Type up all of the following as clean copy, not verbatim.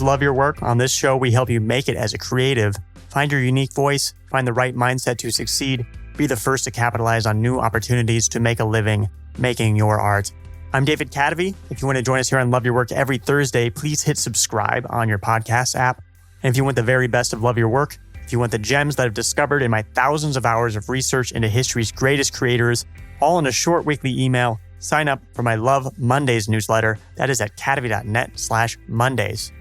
love your work? On this show, we help you make it as a creative. Find your unique voice, find the right mindset to succeed, be the first to capitalize on new opportunities to make a living making your art. I'm David Kadavy. If you want to join us here on Love Your Work every Thursday, please hit subscribe on your podcast app. And if you want the very best of Love Your Work, if you want the gems that I've discovered in my thousands of hours of research into history's greatest creators, all in a short weekly email, sign up for my Love Mondays newsletter. That is at kadavy.net/Mondays.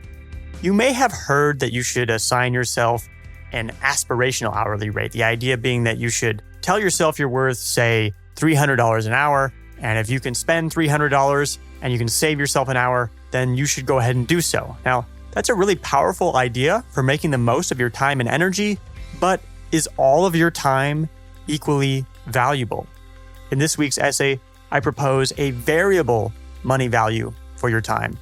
You may have heard that you should assign yourself an aspirational hourly rate. The idea being that you should tell yourself you're worth, say, $300 an hour. And if you can spend $300 and you can save yourself an hour, then you should go ahead and do so. Now, that's a really powerful idea for making the most of your time and energy, but is all of your time equally valuable? In this week's essay, I propose a variable money value for your time.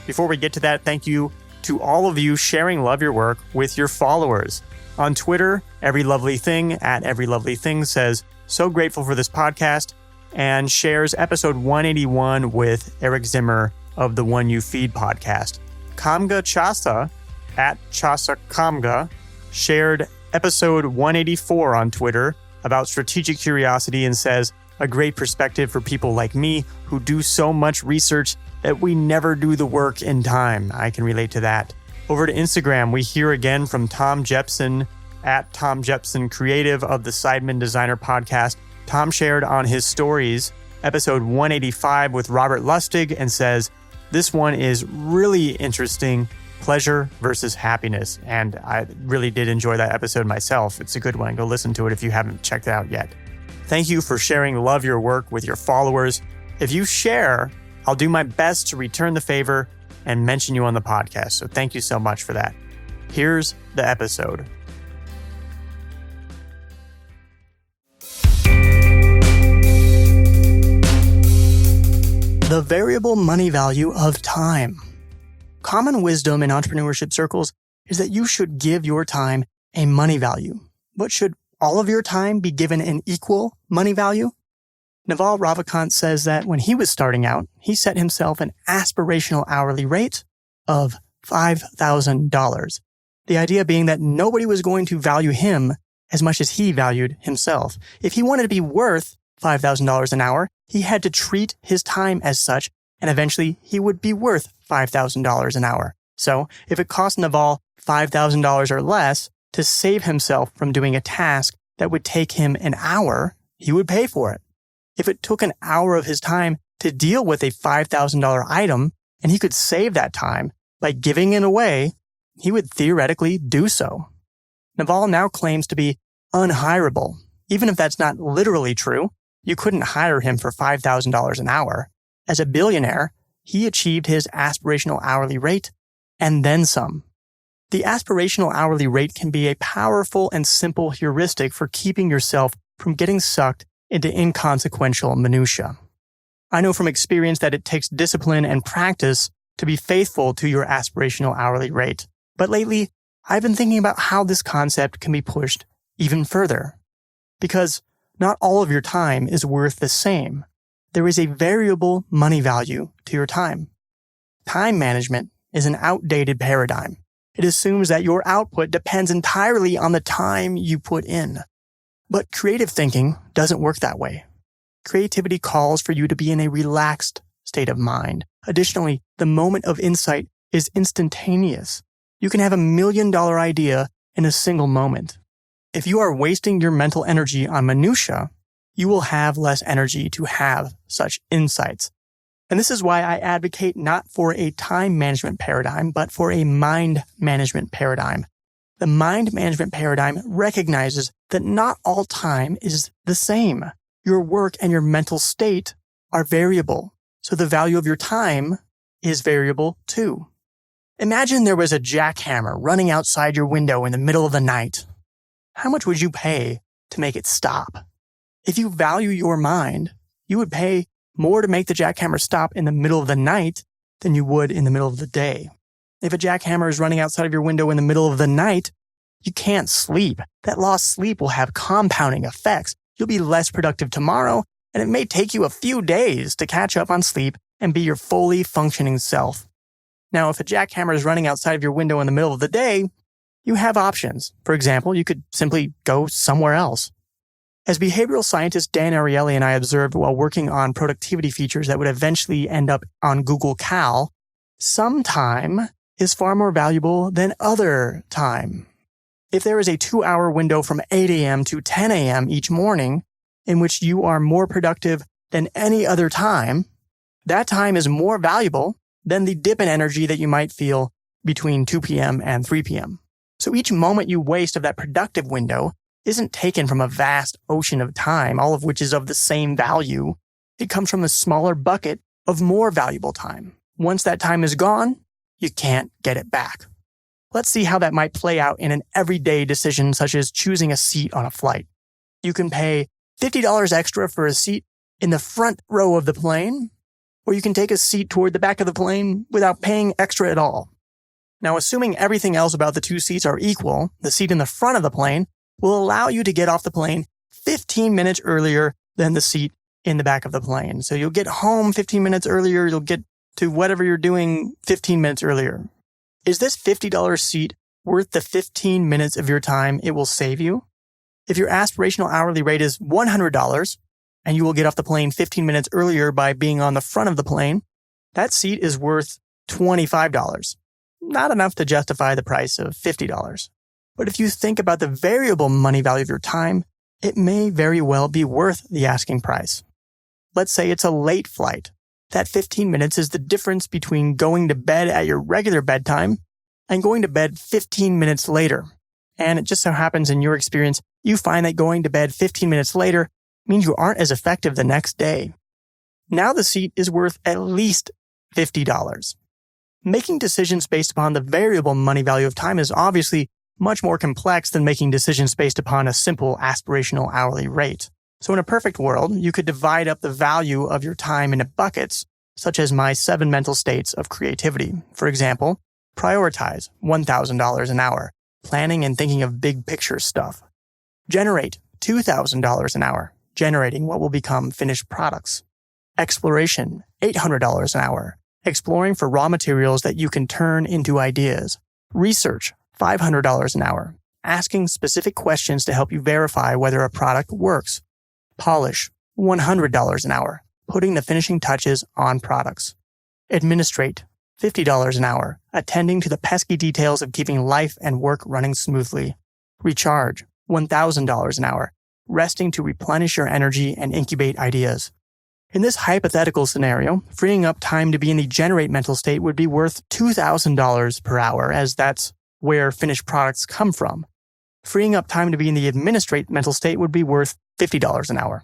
Before we get to that, thank you to all of you sharing Love Your Work with your followers. On Twitter, @EveryLovelyThing says, "So grateful for this podcast," and shares episode 181 with Eric Zimmer of the One You Feed podcast. Kamga Chasa @ChasaKamga shared episode 184 on Twitter about strategic curiosity and says, "A great perspective for people like me who do so much research that we never do the work in time." I can relate to that. Over to Instagram, we hear again from Tom Jepson @TomJepsonCreative of the Sidemen Designer podcast. Tom shared on his stories episode 185 with Robert Lustig and says, "This one is really interesting, pleasure versus happiness." And I really did enjoy that episode myself. It's a good one. Go listen to it if you haven't checked it out yet. Thank you for sharing Love Your Work with your followers. If you share, I'll do my best to return the favor and mention you on the podcast. So thank you so much for that. Here's the episode. The variable money value of time. Common wisdom in entrepreneurship circles is that you should give your time a money value. But should all of your time be given an equal money value? Naval Ravikant says that when he was starting out, he set himself an aspirational hourly rate of $5,000. The idea being that nobody was going to value him as much as he valued himself. If he wanted to be worth $5,000 an hour, he had to treat his time as such, and eventually he would be worth $5,000 an hour. So if it cost Naval $5,000 or less to save himself from doing a task that would take him an hour, he would pay for it. If it took an hour of his time to deal with a $5,000 item, and he could save that time by giving it away, he would theoretically do so. Naval now claims to be unhireable. Even if that's not literally true, you couldn't hire him for $5,000 an hour. As a billionaire, he achieved his aspirational hourly rate and then some. The aspirational hourly rate can be a powerful and simple heuristic for keeping yourself from getting sucked into inconsequential minutia. I know from experience that it takes discipline and practice to be faithful to your aspirational hourly rate. But lately, I've been thinking about how this concept can be pushed even further. Because not all of your time is worth the same. There is a variable money value to your time. Time management is an outdated paradigm. It assumes that your output depends entirely on the time you put in. But creative thinking doesn't work that way. Creativity calls for you to be in a relaxed state of mind. Additionally, the moment of insight is instantaneous. You can have $1 million idea in a single moment. If you are wasting your mental energy on minutia, you will have less energy to have such insights. And this is why I advocate not for a time management paradigm, but for a mind management paradigm. The mind management paradigm recognizes that not all time is the same. Your work and your mental state are variable. So the value of your time is variable too. Imagine there was a jackhammer running outside your window in the middle of the night. How much would you pay to make it stop? If you value your mind, you would pay more to make the jackhammer stop in the middle of the night than you would in the middle of the day. If a jackhammer is running outside of your window in the middle of the night, you can't sleep. That lost sleep will have compounding effects. You'll be less productive tomorrow, and it may take you a few days to catch up on sleep and be your fully functioning self. Now, if a jackhammer is running outside of your window in the middle of the day, you have options. For example, you could simply go somewhere else. As behavioral scientist Dan Ariely and I observed while working on productivity features that would eventually end up on Google Cal, some time is far more valuable than other time. If there is a 2-hour window from 8 a.m. to 10 a.m. each morning in which you are more productive than any other time, that time is more valuable than the dip in energy that you might feel between 2 p.m. and 3 p.m. So each moment you waste of that productive window isn't taken from a vast ocean of time, all of which is of the same value. It comes from a smaller bucket of more valuable time. Once that time is gone, you can't get it back. Let's see how that might play out in an everyday decision such as choosing a seat on a flight. You can pay $50 extra for a seat in the front row of the plane, or you can take a seat toward the back of the plane without paying extra at all. Now, assuming everything else about the two seats are equal, the seat in the front of the plane will allow you to get off the plane 15 minutes earlier than the seat in the back of the plane. So you'll get home 15 minutes earlier, you'll get to whatever you're doing 15 minutes earlier. Is this $50 seat worth the 15 minutes of your time it will save you? If your aspirational hourly rate is $100 and you will get off the plane 15 minutes earlier by being on the front of the plane, that seat is worth $25. Not enough to justify the price of $50. But if you think about the variable money value of your time, it may very well be worth the asking price. Let's say it's a late flight. That 15 minutes is the difference between going to bed at your regular bedtime and going to bed 15 minutes later. And it just so happens in your experience, you find that going to bed 15 minutes later means you aren't as effective the next day. Now the seat is worth at least $50. Making decisions based upon the variable money value of time is obviously much more complex than making decisions based upon a simple aspirational hourly rate. So in a perfect world, you could divide up the value of your time into buckets, such as my 7 mental states of creativity. For example, prioritize $1,000 an hour, planning and thinking of big picture stuff. Generate $2,000 an hour, generating what will become finished products. Exploration, $800 an hour, exploring for raw materials that you can turn into ideas. Research, $500 an hour, asking specific questions to help you verify whether a product works. Polish, $100 an hour, putting the finishing touches on products. Administrate, $50 an hour, attending to the pesky details of keeping life and work running smoothly. Recharge, $1,000 an hour, resting to replenish your energy and incubate ideas. In this hypothetical scenario, freeing up time to be in the generate mental state would be worth $2,000 per hour, as that's where finished products come from. Freeing up time to be in the administrate mental state would be worth $50 an hour.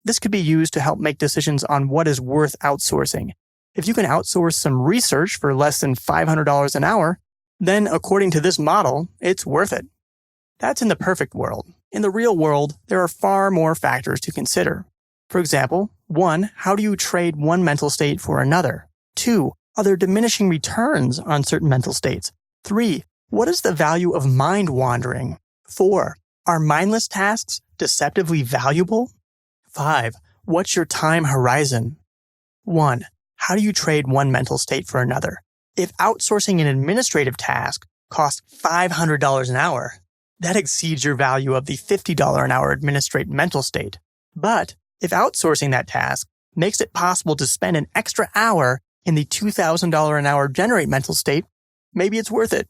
This could be used to help make decisions on what is worth outsourcing. If you can outsource some research for less than $500 an hour, then according to this model, it's worth it. That's in the perfect world. In the real world, there are far more factors to consider. For example, 1, how do you trade one mental state for another? 2, are there diminishing returns on certain mental states? 3, what is the value of mind wandering? 4, are mindless tasks deceptively valuable? 5, what's your time horizon? 1, how do you trade one mental state for another? If outsourcing an administrative task costs $500 an hour, that exceeds your value of the $50 an hour administrate mental state. But if outsourcing that task makes it possible to spend an extra hour in the $2,000 an hour generate mental state, maybe it's worth it.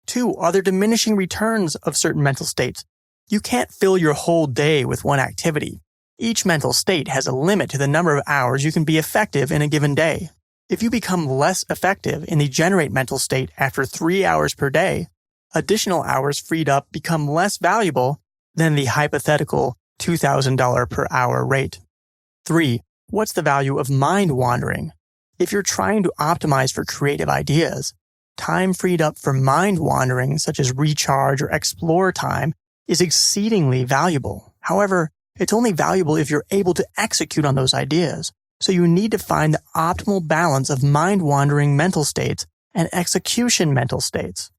2, are there diminishing returns of certain mental states? You can't fill your whole day with one activity. Each mental state has a limit to the number of hours you can be effective in a given day. If you become less effective in the generate mental state after 3 hours per day, additional hours freed up become less valuable than the hypothetical $2,000 per hour rate. 3, what's the value of mind wandering? If you're trying to optimize for creative ideas, time freed up for mind wandering, such as recharge or explore time, is exceedingly valuable. However, it's only valuable if you're able to execute on those ideas. So you need to find the optimal balance of mind-wandering mental states and execution mental states.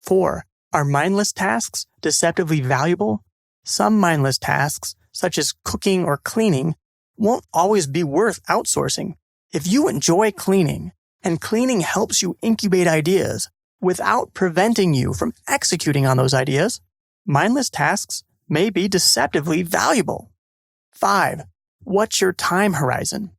4, are mindless tasks deceptively valuable? Some mindless tasks, such as cooking or cleaning, won't always be worth outsourcing. If you enjoy cleaning And cleaning helps you incubate ideas without preventing you from executing on those ideas. Mindless tasks may be deceptively valuable. 5. What's your time horizon?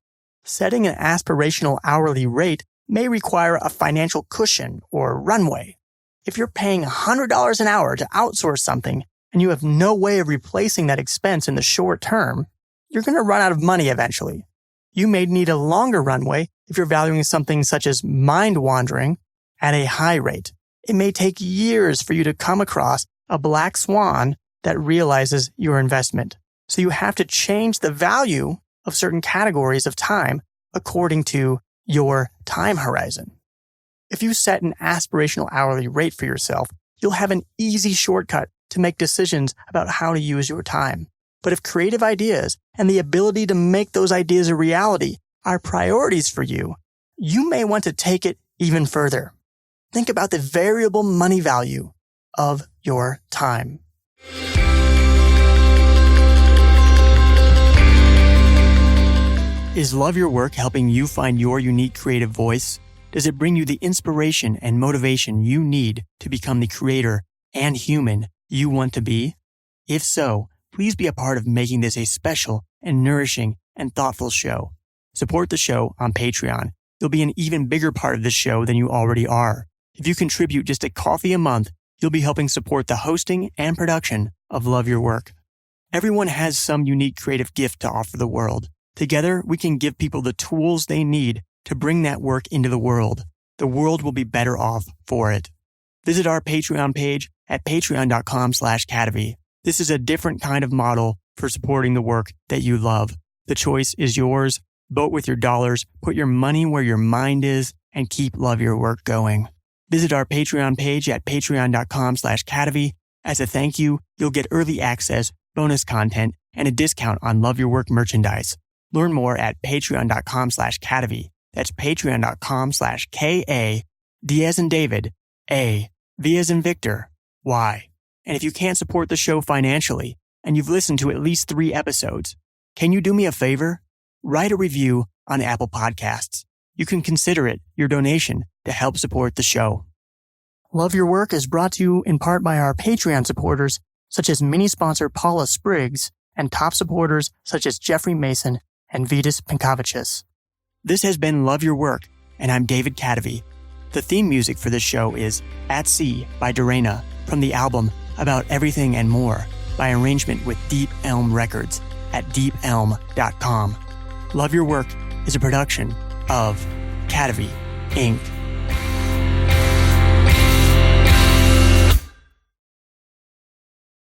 Setting an aspirational hourly rate may require a financial cushion or runway. If you're paying $100 an hour to outsource something and you have no way of replacing that expense in the short term, you're going to run out of money eventually. You may need a longer runway if you're valuing something such as mind wandering at a high rate. It may take years for you to come across a black swan that realizes your investment. So you have to change the value of certain categories of time according to your time horizon. If you set an aspirational hourly rate for yourself, you'll have an easy shortcut to make decisions about how to use your time. But if creative ideas and the ability to make those ideas a reality are priorities for you, you may want to take it even further. Think about the variable money value of your time. Is Love Your Work helping you find your unique creative voice? Does it bring you the inspiration and motivation you need to become the creator and human you want to be? If so, please be a part of making this a special and nourishing and thoughtful show. Support the show on Patreon. You'll be an even bigger part of this show than you already are. If you contribute just a coffee a month, you'll be helping support the hosting and production of Love Your Work. Everyone has some unique creative gift to offer the world. Together, we can give people the tools they need to bring that work into the world. The world will be better off for it. Visit our Patreon page at patreon.com/Kadavy. This is a different kind of model for supporting the work that you love. The choice is yours. Vote with your dollars, put your money where your mind is, and keep Love Your Work going. Visit our Patreon page at patreon.com/Kadavy. As a thank you, you'll get early access, bonus content, and a discount on Love Your Work merchandise. Learn more at patreon.com/Kadavy. That's patreon.com/KA, D as in David, A, V as in Victor, Y. And if you can't support the show financially, and you've listened to at least 3 episodes, can you do me a favor? Write a review on Apple Podcasts. You can consider it your donation to help support the show. Love Your Work is brought to you in part by our Patreon supporters, such as mini sponsor Paula Spriggs, and top supporters such as Jeffrey Mason and Vitas Pinkavicius. This has been Love Your Work, and I'm David Kadavy. The theme music for this show is At Sea by Dorena from the album About Everything and More by arrangement with Deep Elm Records at deepelm.com. Love Your Work is a production of Kadavy, Inc.